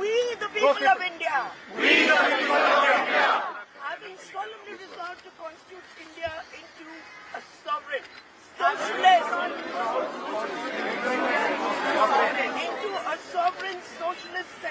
We, the people of India, having solemnly resolved to constitute India into a sovereign, socialist